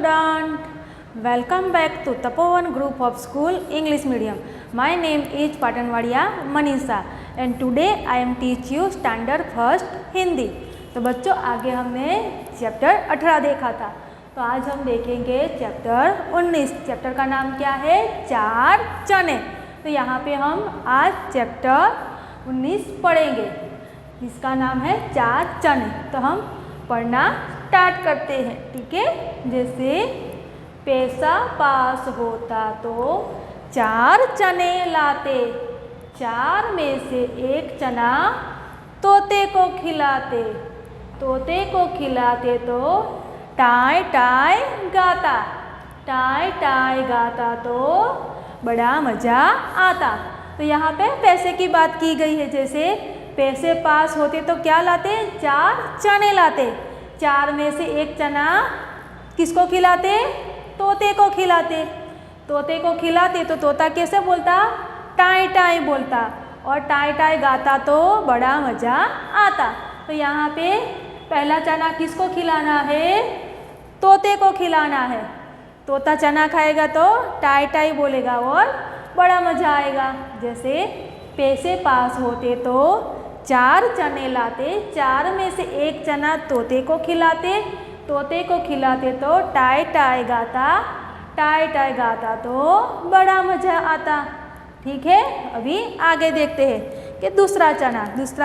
student, welcome back to Tapovan Group of School English Medium. My name is Patanwadia Manisha and today I am teach you standard first Hindi. तो बच्चों आगे हमने chapter 18 देखा था, तो आज हम देखेंगे चैप्टर 19। चैप्टर का नाम क्या है? चार चने। तो यहाँ पे हम आज चैप्टर 19 पढ़ेंगे, जिसका नाम है चार चने। तो हम पढ़ना स्टार्ट करते हैं, ठीक है। जैसे पैसा पास होता तो चार चने लाते, चार में से एक चना तोते को खिलाते, तोते को खिलाते तो टाय टाय गाता, टाय टाय गाता तो बड़ा मज़ा आता। तो यहाँ पे पैसे की बात की गई है। जैसे पैसे पास होते तो क्या लाते? चार चने लाते, चार में से एक चना किसको खिलाते? तोते को खिलाते, तोते को खिलाते तो तोता कैसे बोलता? टाय टाय बोलता, और टाय टाय गाता तो बड़ा मज़ा आता। तो यहाँ पे पहला चना किसको खिलाना है? तोते को खिलाना है। तोता चना खाएगा तो टाय टाय बोलेगा और बड़ा मज़ा आएगा। जैसे पैसे पास होते तो चार चने लाते, चार में से एक चना तोते को खिलाते, तोते को खिलाते तो टाय टाय गाता, टाय टाय गाता तो बड़ा मज़ा आता। ठीक है, अभी आगे देखते हैं कि दूसरा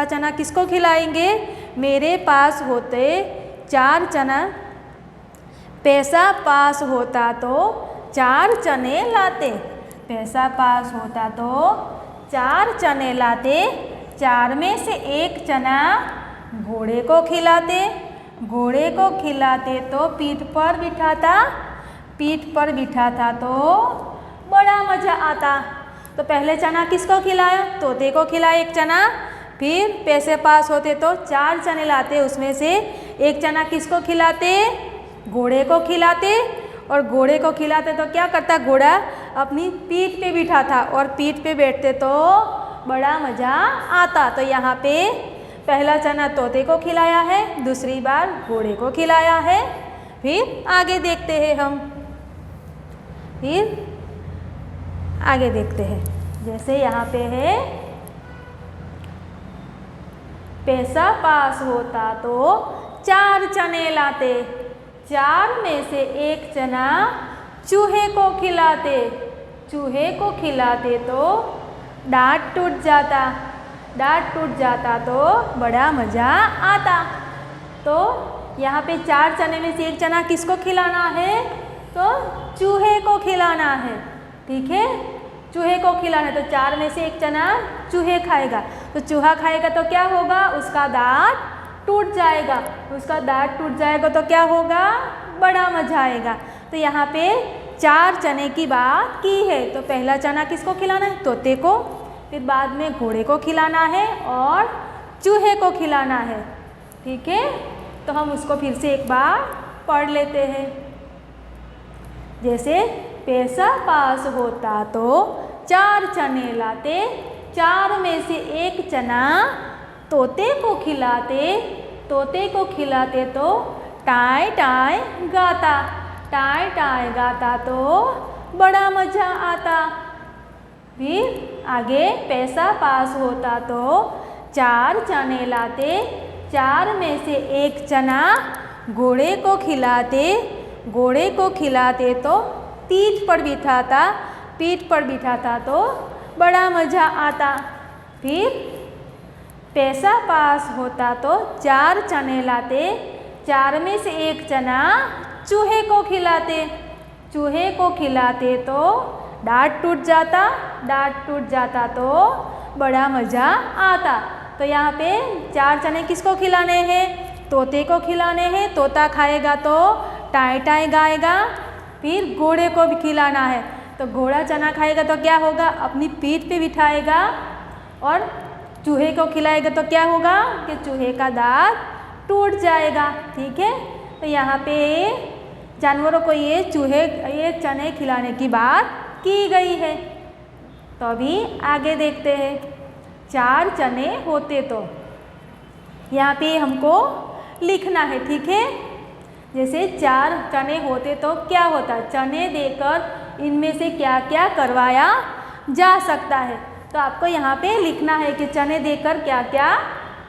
चना किसको खिलाएंगे? मेरे पास होते चार चना, पैसा पास होता तो चार चने लाते, पैसा पास होता तो चार चने लाते, चार में से एक चना घोड़े को खिलाते, घोड़े को खिलाते तो पीठ पर बिठाता, पीठ पर बिठाता तो बड़ा मज़ा आता। तो पहले चना किसको खिलाया? तोते को खिलाया एक चना। फिर पैसे पास होते तो चार चने लाते, उसमें से एक चना किसको खिलाते? घोड़े को खिलाते, और घोड़े को खिलाते तो क्या करता? घोड़ा अपनी पीठ पे बिठाता और पीठ पे बैठते तो बड़ा मज़ा आता। तो यहाँ पे पहला चना तोते को खिलाया है, दूसरी बार घोड़े को खिलाया है। फिर आगे देखते हैं हम, फिर आगे देखते हैं। जैसे यहाँ पे है पैसा पास होता तो चार चने लाते, चार में से एक चना चूहे को खिलाते, चूहे को खिलाते तो दांत टूट जाता, दांत टूट जाता तो बड़ा मज़ा आता। तो यहाँ पे चार चने में से एक चना किसको खिलाना है? तो चूहे को खिलाना है, ठीक है, चूहे को खिलाना है। तो चार में से एक चना चूहे खाएगा, तो चूहा खाएगा तो क्या होगा? उसका दांत टूट जाएगा, उसका दांत टूट जाएगा तो क्या होगा? बड़ा मज़ा आएगा। तो यहाँ पे चार चने की बात की है। तो पहला चना किसको खिलाना है? तोते को, फिर बाद में घोड़े को खिलाना है और चूहे को खिलाना है, ठीक है। तो हम उसको फिर से एक बार पढ़ लेते हैं। जैसे पैसा पास होता तो चार चने लाते, चार में से एक चना तोते को खिलाते, तोते को खिलाते तो टाय टाय गाता, टाय टाय गाता तो बड़ा मज़ा आता। फिर आगे पैसा पास होता तो चार चने लाते, चार में से एक चना घोड़े को खिलाते, घोड़े को खिलाते तो पीठ पर बिठाता, पीठ पर बिठाता तो बड़ा मज़ा आता। फिर पैसा पास होता तो चार चने लाते, चार में से एक चना चूहे को खिलाते, चूहे को खिलाते तो दांत टूट जाता, दांत टूट जाता तो बड़ा मज़ा आता। तो यहाँ पे चार चने किसको खिलाने हैं? तोते को खिलाने हैं, तोता खाएगा तो टाय टाय गाएगा। फिर घोड़े को भी खिलाना है, तो घोड़ा चना खाएगा तो क्या होगा? अपनी पीठ पे बिठाएगा, और चूहे को खिलाएगा तो क्या होगा? कि चूहे का दांत टूट जाएगा, ठीक है। तो यहाँ पे जानवरों को ये चने खिलाने की बात की गई है। तो अभी आगे देखते हैं। चार चने होते तो यहाँ पे हमको लिखना है, ठीक है। जैसे 4 चने होते तो क्या होता, चने देकर इनमें से क्या क्या करवाया जा सकता है। तो आपको यहाँ पे लिखना है कि चने देकर क्या क्या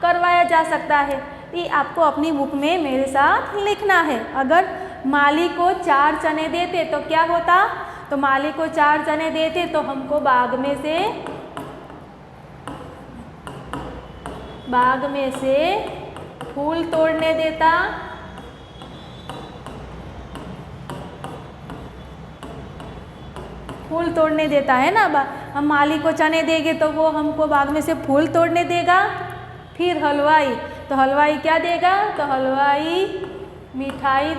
करवाया जा सकता है। ये आपको अपनी बुक में मेरे साथ लिखना है। अगर माली को 4 चने देते तो क्या होता, तो माली को 4 चने देते तो हमको बाग में से फूल तोड़ने देता, फूल तोड़ने देता है ना। हम माली को चने देंगे तो वो हमको बाग में से फूल तोड़ने देगा। फिर हलवाई, तो हलवाई क्या देगा, तो हलवाई मिठाई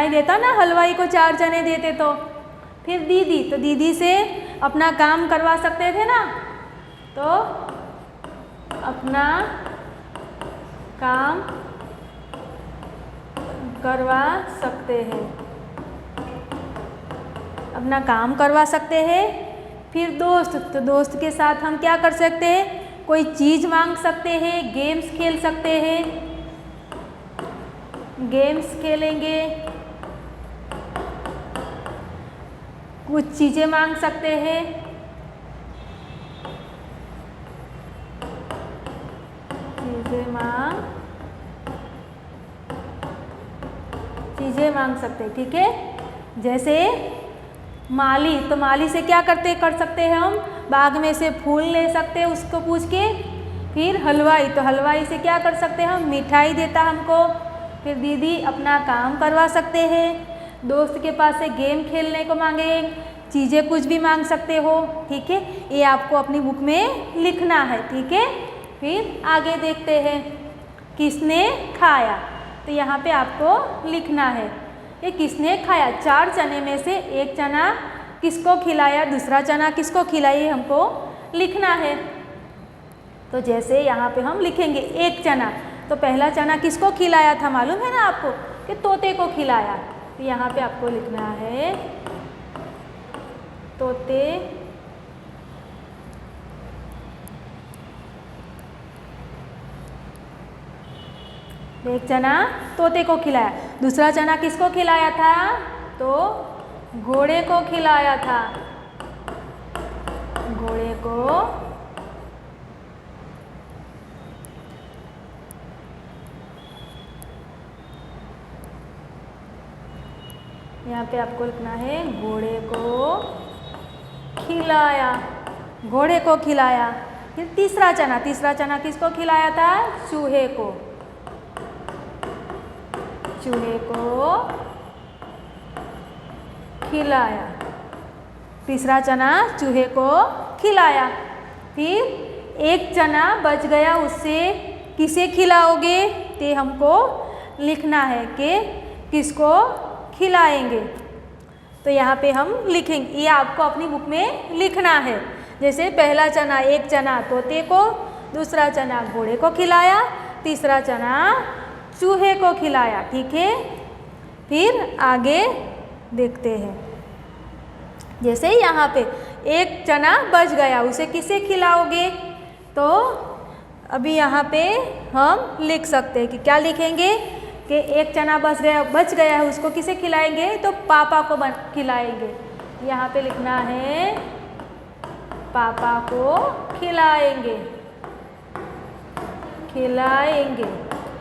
देता ना, हलवाई को 4 चने देते तो। फिर दीदी, तो दीदी से अपना काम करवा सकते थे ना, तो अपना काम करवा सकते हैं, अपना काम करवा सकते हैं। फिर दोस्त, तो दोस्त के साथ हम क्या कर सकते हैं, कोई चीज़ मांग सकते हैं, गेम्स खेल सकते हैं, गेम्स खेलेंगे, कुछ चीज़ें मांग सकते हैं, चीज़ें मांग सकते हैं, ठीक है। जैसे माली, तो माली से क्या कर सकते हैं हम, बाग में से फूल ले सकते हैं उसको पूछ के। फिर हलवाई, तो हलवाई से क्या कर सकते हैं हम, मिठाई देता हमको। फिर दीदी अपना काम करवा सकते हैं। दोस्त के पास से गेम खेलने को मांगे, चीज़ें कुछ भी मांग सकते हो, ठीक है। ये आपको अपनी बुक में लिखना है, ठीक है। फिर आगे देखते हैं, किसने खाया, तो यहाँ पे आपको लिखना है ये किसने खाया। 4 चने में से एक चना किसको खिलाया, दूसरा चना किसको खिलाई, हमको लिखना है। तो जैसे यहाँ पे हम लिखेंगे एक चना, तो पहला चना किसको खिलाया था, मालूम है ना आपको, कि तोते को खिलाया। तो यहाँ पे आपको लिखना है तोते एक चना तोते को खिलाया। दूसरा चना किसको खिलाया था, तो घोड़े को खिलाया था, घोड़े को। यहाँ पे आपको लिखना है घोड़े को खिलाया, घोड़े को खिलाया। फिर तीसरा चना किसको खिलाया था, चूहे को, चूहे को खिलाया। तीसरा चना चूहे को खिलाया। फिर एक चना बच गया, उससे किसे खिलाओगे, ते हमको लिखना है कि किसको खिलाएंगे। तो यहाँ पे हम लिखेंगे, ये आपको अपनी बुक में लिखना है। जैसे पहला चना, एक चना तोते को, दूसरा चना घोड़े को खिलाया, तीसरा चना चूहे को खिलाया, ठीक है। फिर आगे देखते हैं, जैसे यहाँ पे एक चना बच गया, उसे किसे खिलाओगे, तो अभी यहाँ पे हम लिख सकते हैं कि क्या लिखेंगे कि एक चना बच गया है, उसको किसे खिलाएंगे, तो पापा को खिलाएंगे। यहाँ पे लिखना है पापा को खिलाएंगे,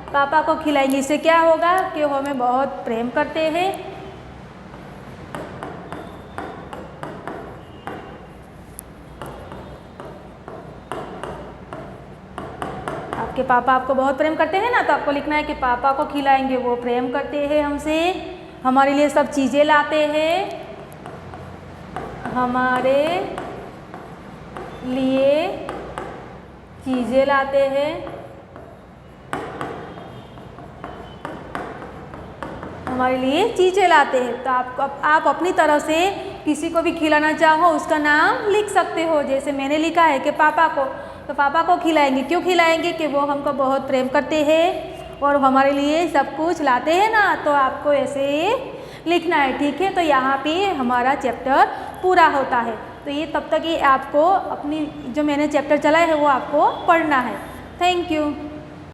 पापा को खिलाएंगे। इससे क्या होगा कि वो हमें बहुत प्रेम करते हैं। आपके पापा आपको बहुत प्रेम करते हैं ना, तो आपको लिखना है कि पापा को खिलाएंगे, वो प्रेम करते हैं हमसे, हमारे लिए सब चीज़ें लाते हैं, हमारे लिए चीज़ें लाते हैं, हमारे लिए चीज़ें लाते हैं। तो आप अपनी तरफ से किसी को भी खिलाना चाहो उसका नाम लिख सकते हो। जैसे मैंने लिखा है कि पापा को, तो पापा को खिलाएंगे, क्यों खिलाएंगे कि वो हमको बहुत प्रेम करते हैं और हमारे लिए सब कुछ लाते हैं ना। तो आपको ऐसे लिखना है, ठीक है। तो यहाँ पे हमारा चैप्टर पूरा होता है। तो ये तब तक ये आपको अपनी जो मैंने चैप्टर चलाया है वो आपको पढ़ना है। Thank you.